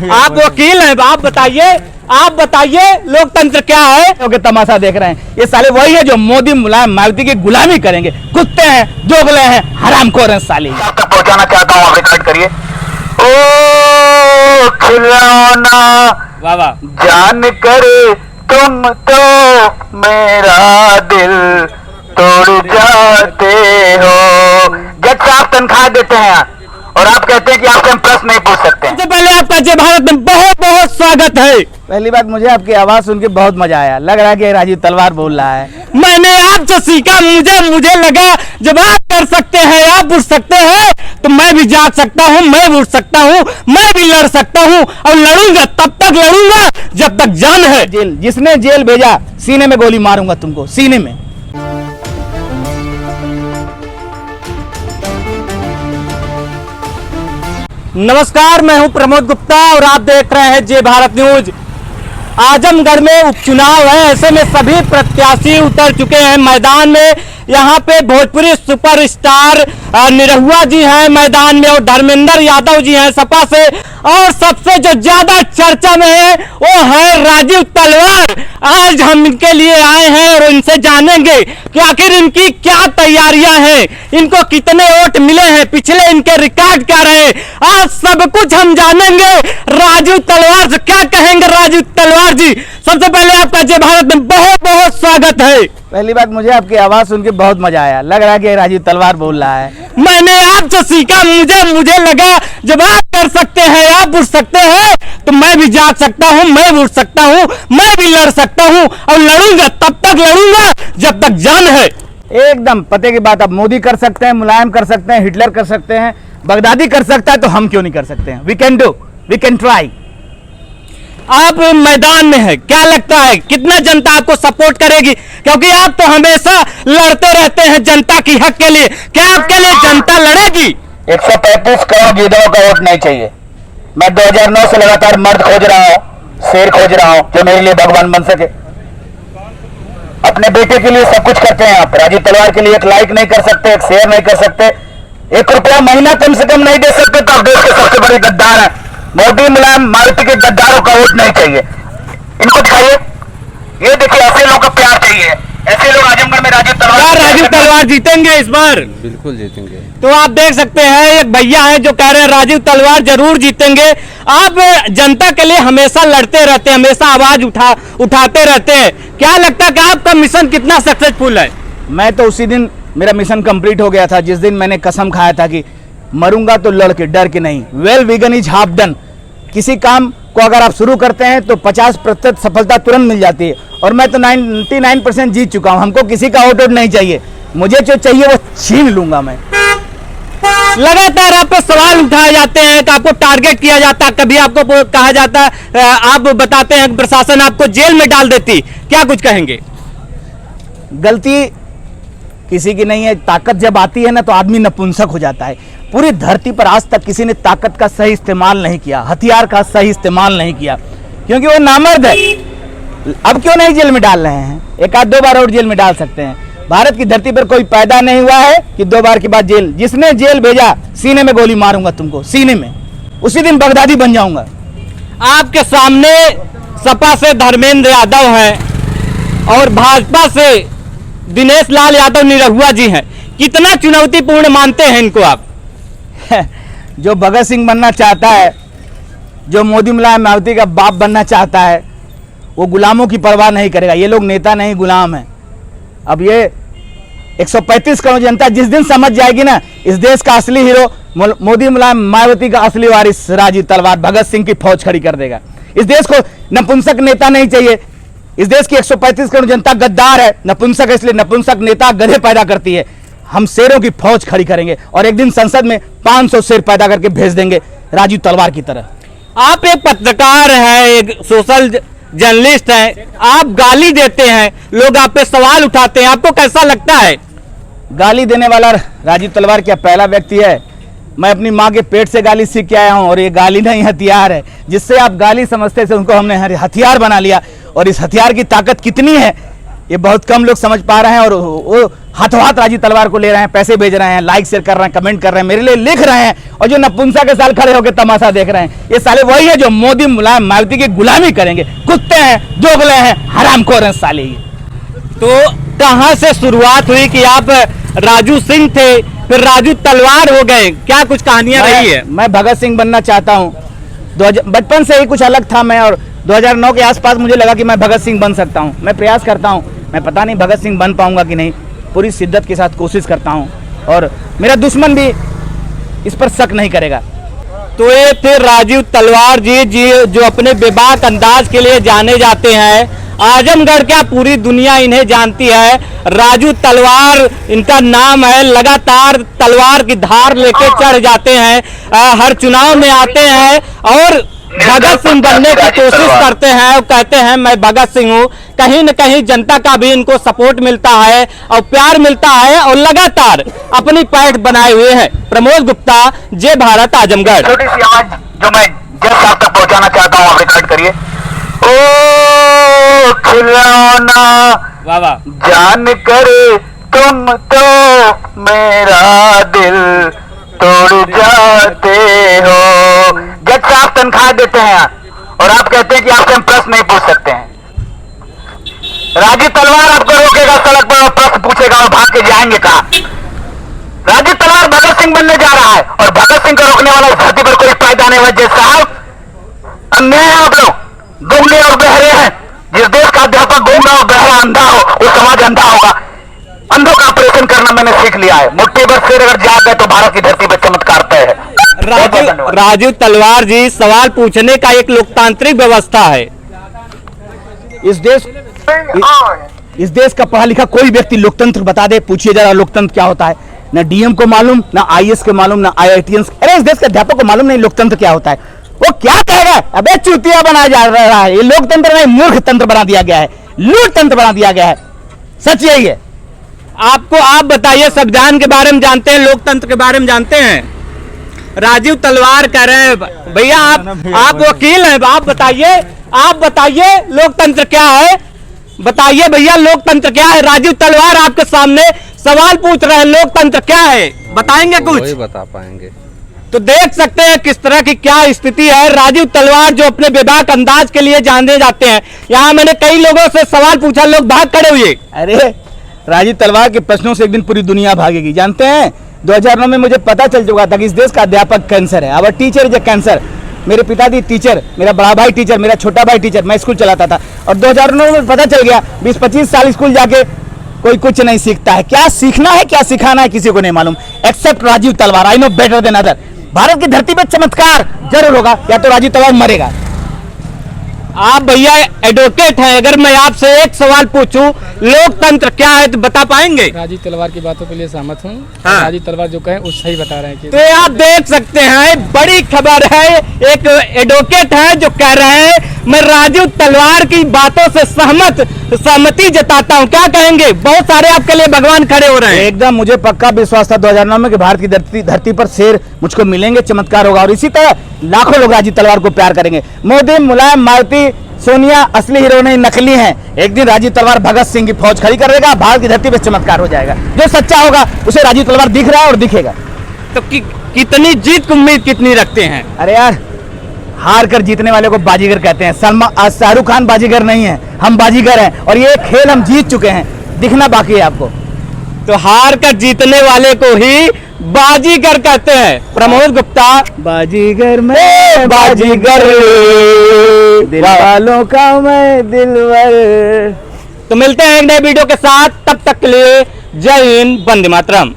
आप वकील हैं, आप बताइए लोकतंत्र क्या है? क्योंकि तमाशा देख रहे हैं, ये साले वही है जो मोदी मुलायम मायावती की गुलामी करेंगे। कुत्ते हैं, दोगले हैं, हरामखोर हैं साले। आप तक पहुंचाना चाहता हूँ, आप रिकॉर्ड करिए। ओ खिलौना वाह वाह, जान कर तुम तो मेरा दिल तोड़ जाते हो। जज साहब तनख्वाह देते हैं और आप कहते हैं कि आपसे हम प्रश्न नहीं पूछ सकते। सबसे पहले आपका जय भारत में बहुत बहुत स्वागत है। पहली बात, मुझे आपकी आवाज सुन के बहुत मजा आया। लग रहा है कि राजीव तलवार बोल रहा है। मैंने आपसे सीखा, मुझे लगा जब आप कर सकते हैं, आप उठ सकते हैं, तो मैं भी जाग सकता हूँ, मैं उठ सकता हूँ, मैं भी लड़ सकता हूँ और लड़ूंगा। तब तक लड़ूंगा जब तक जान है। जेल जिसने जेल भेजा, सीने में गोली मारूंगा तुमको, सीने में। नमस्कार, मैं हूं प्रमोद गुप्ता और आप देख रहे हैं जय भारत न्यूज। आजमगढ़ में उपचुनाव है, ऐसे में सभी प्रत्याशी उतर चुके हैं मैदान में। यहाँ पे भोजपुरी सुपरस्टार निरहुआ जी हैं मैदान में और धर्मेंद्र यादव जी हैं सपा से, और सबसे जो ज्यादा चर्चा में है वो है राजीव तलवार। आज हम इनके लिए आए हैं और इनसे जानेंगे कि आखिर इनकी क्या तैयारियां हैं, इनको कितने वोट मिले हैं, पिछले इनके रिकॉर्ड क्या रहे। आज सब कुछ हम जानेंगे राजीव तलवार से। क्या कहेंगे राजीव तलवार जी? सबसे पहले आपका जय भारत में बहुत बहुत स्वागत है। पहली बात, मुझे आपकी आवाज सुन के बहुत मजा आया। लग रहा है कि राजीव तलवार बोल रहा है। मैंने आपसे सीखा, मुझे लगा जब आप कर सकते हैं, आप उठ सकते हैं, तो मैं भी जाग सकता हूँ, मैं उठ सकता हूँ, मैं भी लड़ सकता हूँ और लड़ूंगा। तब तक लड़ूंगा जब तक जान है। एकदम पते की बात। अब मोदी कर सकते हैं, मुलायम कर सकते हैं, हिटलर कर सकते हैं, बगदादी कर सकता है, तो हम क्यों नहीं कर सकते हैं? We can do, we can try. आप मैदान में हैं, क्या लगता है कितना जनता आपको सपोर्ट करेगी? क्योंकि आप तो हमेशा लड़ते रहते हैं जनता की हक के लिए। क्या आपके लिए जनता लड़ेगी? 135 करोड़ गिद्धों का वोट नहीं चाहिए। मैं 2009 से लगातार मर्द खोज रहा हूँ, शेर खोज रहा हूँ जो मेरे लिए भगवान बन सके। अपने बेटे के लिए सब कुछ करते हैं आप। राजीव तलवार के लिए एक लाइक नहीं कर सकते, एक शेयर नहीं कर सकते, 1 रुपया महीना कम से कम नहीं दे सकते, तो आप देश के सबसे बड़े गद्दार हैं। मोदी मुलायम मायावती के गद्दारों का वोट नहीं चाहिए। इनको दिखाइए, ये देखिए, ऐसे लोगों का प्यार चाहिए। ऐसे लोग आजमगढ़ में राजीव तलवार जीतेंगे इस बार। बिल्कुल जीतेंगे। तो आप देख सकते हैं एक भैया है जो कह रहे हैं राजीव तलवार जरूर जीतेंगे। आप जनता के लिए हमेशा लड़ते रहते हैं, हमेशा आवाज उठाते रहते हैं। क्या लगता है कि आपका मिशन कितना सक्सेसफुल है? मैं तो उसी दिन मेरा मिशन कंप्लीट हो गया था जिस दिन मैंने कसम खाया था कि मरूंगा तो लड़ के, डर के नहीं। Well begun is half done. किसी काम को अगर आप शुरू करते हैं तो 50% सफलता तुरंत मिल जाती है, और मैं तो 99% जीत चुका हूं। हमको किसी का वोट नहीं चाहिए, मुझे जो चाहिए वो छीन लूंगा मैं। लगातार आप पे सवाल उठाए जाते हैं, आपको टारगेट किया जाता है, कभी आपको कहा जाता है, आप बताते हैं प्रशासन आपको जेल में डाल देती। क्या कुछ कहेंगे? गलती किसी की नहीं है। ताकत जब आती है ना तो आदमी नपुंसक हो जाता है। पूरी धरती पर आज तक किसी ने ताकत का सही इस्तेमाल नहीं किया, हथियार का सही इस्तेमाल नहीं किया, क्योंकि वो नामर्द है। अब क्यों नहीं जेल में डाल रहे हैं? 1-2 बार और जेल में डाल सकते हैं। भारत की धरती पर कोई पैदा नहीं हुआ है कि 2 बार के बाद जेल। जिसने जेल भेजा, सीने में गोली मारूंगा तुमको, सीने में। उसी दिन बगदादी बन जाऊंगा। आपके सामने सपा से धर्मेंद्र यादव हैं और भाजपा से दिनेश लाल यादव निरहुआ जी हैं। कितना चुनौतीपूर्ण मानते हैं इनको आप? जो भगत सिंह बनना चाहता है, जो मोदी मुलायम मायावती का बाप बनना चाहता है, वो गुलामों की परवाह नहीं करेगा। ये लोग नेता नहीं, गुलाम हैं। अब ये 135 करोड़ जनता जिस दिन समझ जाएगी ना, इस देश का असली हीरो मोदी मुलायम मायावती का असली वारिस राजीव तलवार भगत सिंह की फौज खड़ी कर देगा। इस देश को नपुंसक नेता नहीं चाहिए। इस देश की 135 करोड़ जनता गद्दार है, नपुंसक है, इसलिए नपुंसक नेता गधे पैदा करती है। हम शेरों की फौज खड़ी करेंगे और एक दिन संसद में 500 शेर पैदा करके भेज देंगे राजीव तलवार की तरह। आप एक पत्रकार हैं, एक सोशल जर्नलिस्ट हैं, आप गाली देते हैं, लोग आप पे सवाल उठाते हैं, आपको कैसा लगता है? गाली देने वाला राजीव तलवार क्या पहला व्यक्ति है? मैं अपनी माँ के पेट से गाली सीख के आया हूँ, और ये गाली नहीं हथियार है। जिससे आप गाली समझते थे उनको हमने हथियार बना लिया। और इस हथियार की ताकत कितनी है ये बहुत कम लोग समझ पा रहे हैं और वो हाथों हाथ राजीव तलवार को ले रहे हैं, पैसे भेज रहे हैं, लाइक शेयर कर रहे हैं, कमेंट कर रहे हैं, मेरे लिए लिख रहे हैं, और जो नपुंसक के साल खड़े होकर तमाशा देख रहे हैं, ये साले वही है जो मोदी मुलायम मायावती की गुलामी करेंगे। कुत्ते हैं, दोगले हैं, हरामखोर हैं साले ये। तो कहां से शुरुआत हुई कि आप राजू सिंह थे, फिर राजू तलवार हो गए, क्या कुछ कहानियां रही है? मैं भगत सिंह बनना चाहता हूँ, बचपन से ही कुछ अलग था मैं, और 2009 के आसपास मुझे लगा कि मैं भगत सिंह बन सकता हूँ। मैं प्रयास करता हूँ, मैं पता नहीं भगत सिंह बन पाऊंगा कि नहीं, पूरी शिद्दत के साथ कोशिश करता हूँ, और मेरा दुश्मन भी इस पर शक नहीं करेगा। तो ये थे राजीव तलवार जी जो अपने बेबाक अंदाज के लिए जाने जाते हैं। आजमगढ़ क्या पूरी दुनिया इन्हें जानती है। राजू तलवार इनका नाम है, लगातार तलवार की धार लेके चढ़ जाते हैं, हर चुनाव में आते हैं और भगत सिंह बनने की कोशिश करते हैं और कहते हैं मैं भगत सिंह हूँ। कहीं न कहीं जनता का भी इनको सपोर्ट मिलता है और प्यार मिलता है और लगातार अपनी पैठ बनाए हुए हैं। प्रमोद गुप्ता, जय भारत, आजमगढ़। छोटी सी आवाज जो मैं जस्ट आप तक पहुंचाना चाहता हूँ, आप रिकॉर्ड करिए। ओ खिलौना वाह वाह, जान कर तुम तो मेरा दिल तोड़ जाते हो। जज साहब तनख्वाह देते हैं और आप कहते हैं कि आपसे हम प्रश्न नहीं पूछ सकते हैं। राजीव तलवार आपको रोकेगा सड़क पर और प्रश्न पूछेगा और भाग के जाएंगे कहा? राजीव तलवार भगत सिंह बनने जा रहा है और भगत सिंह को रोकने वाला इस धरती पर कोई पैदा नहीं हुआ। जज साहब अन्याय है, आप लोग गूंगे और बहरे हैं। जिस देश का अध्यापक गूंगा और बहरा अंधा हो, वो समाज अंधा होगा। अंधों का ऑपरेशन करना मैंने सीख लिया है। मुट्ठी भर शेर अगर जाग गए तो भारत की धरती पर चमत्कार तय है। राजीव तलवार जी, सवाल पूछने का एक लोकतांत्रिक व्यवस्था है। इस देश का पढ़ा लिखा कोई व्यक्ति लोकतंत्र बता दे, पूछिए जरा लोकतंत्र क्या होता है। ना डीएम को मालूम, ना आईएएस को मालूम, ना आईआईटीएंस, अरे इस देश के अध्यापक को मालूम नहीं लोकतंत्र क्या होता है। वो क्या कहेगा? अबे चूतिया बनाया जा रहा है। ये लोकतंत्र नहीं, मूर्ख तंत्र बना दिया गया है, लूट तंत्र बना दिया गया है। सच यही है। आप बताइए, संविधान के बारे में जानते हैं, लोकतंत्र के बारे में जानते हैं? राजीव तलवार कह रहे हैं भैया आप वकील हैं, आप बताइए लोकतंत्र क्या है? बताइए भैया लोकतंत्र क्या है? राजीव तलवार आपके सामने सवाल पूछ रहे हैं, लोकतंत्र क्या है? बताएंगे कुछ? वही बता पाएंगे। तो देख सकते हैं किस तरह की क्या स्थिति है। राजीव तलवार जो अपने बेबाक अंदाज के लिए जाने जाते हैं। यहाँ मैंने कई लोगों से सवाल पूछा, लोग भाग खड़े हुए। अरे राजीव तलवार के प्रश्नों से एक दिन पूरी दुनिया भागेगी। जानते हैं 2009 में मुझे पता चल चुका था कि इस देश का अध्यापक कैंसर है। अब टीचर इज ए कैंसर। मेरे पिताजी टीचर, मेरा बड़ा भाई टीचर, मेरा छोटा भाई टीचर, मैं स्कूल चलाता था और 2009 में पता चल गया 20-25 साल स्कूल जाके कोई कुछ नहीं सीखता है। क्या सीखना है, क्या सिखाना है, किसी को नहीं मालूम एक्सेप्ट राजीव तलवार। I know better than other. Bharat की धरती पर चमत्कार जरूर होगा, या तो राजीव तलवार मरेगा। आप भैया एडवोकेट हैं, अगर मैं आपसे एक सवाल पूछूं लोकतंत्र क्या है तो बता पाएंगे? राजीव तलवार की बातों के लिए सहमत हूँ। हाँ। राजीव तलवार जो कहें वो सही बता रहे हैं कि तो आप देख सकते हैं, बड़ी खबर है, एक एडवोकेट है जो कह रहे हैं मैं राजीव तलवार की बातों से सहमति जताता हूं। क्या कहेंगे? बहुत सारे आपके लिए भगवान खड़े हो रहे हैं। एकदम मुझे पक्का विश्वास था 2009 में कि भारत की धरती पर शेर मुझको मिलेंगे, चमत्कार होगा और इसी तरह लाखों लोग राजीव तलवार को प्यार करेंगे। मोदी, मुलायम, मायावती, सोनिया असली हीरो नहीं नकली हैं। एक दिन राजीव तलवार भगत सिंह की फौज खड़ी करेगा, भारत की धरती पर चमत्कार हो जाएगा। जो सच्चा होगा उसे राजीव तलवार दिख रहा है और दिखेगा। तो कितनी जीत की उम्मीद कितनी रखते हैं? अरे यार, हार कर जीतने वाले को बाजीगर कहते हैं। शाहरुख खान बाजीगर नहीं है, हम बाजीगर हैं और ये खेल हम जीत चुके हैं, दिखना बाकी है आपको। तो हार कर जीतने वाले को ही बाजीगर कहते हैं। प्रमोद गुप्ता, बाजीगर मैं बाजीगर, दिल वालों का मैं दिलवर। तो मिलते हैं एक नए वीडियो के साथ, तब तक के लिए जय हिंद, वंदे मातरम।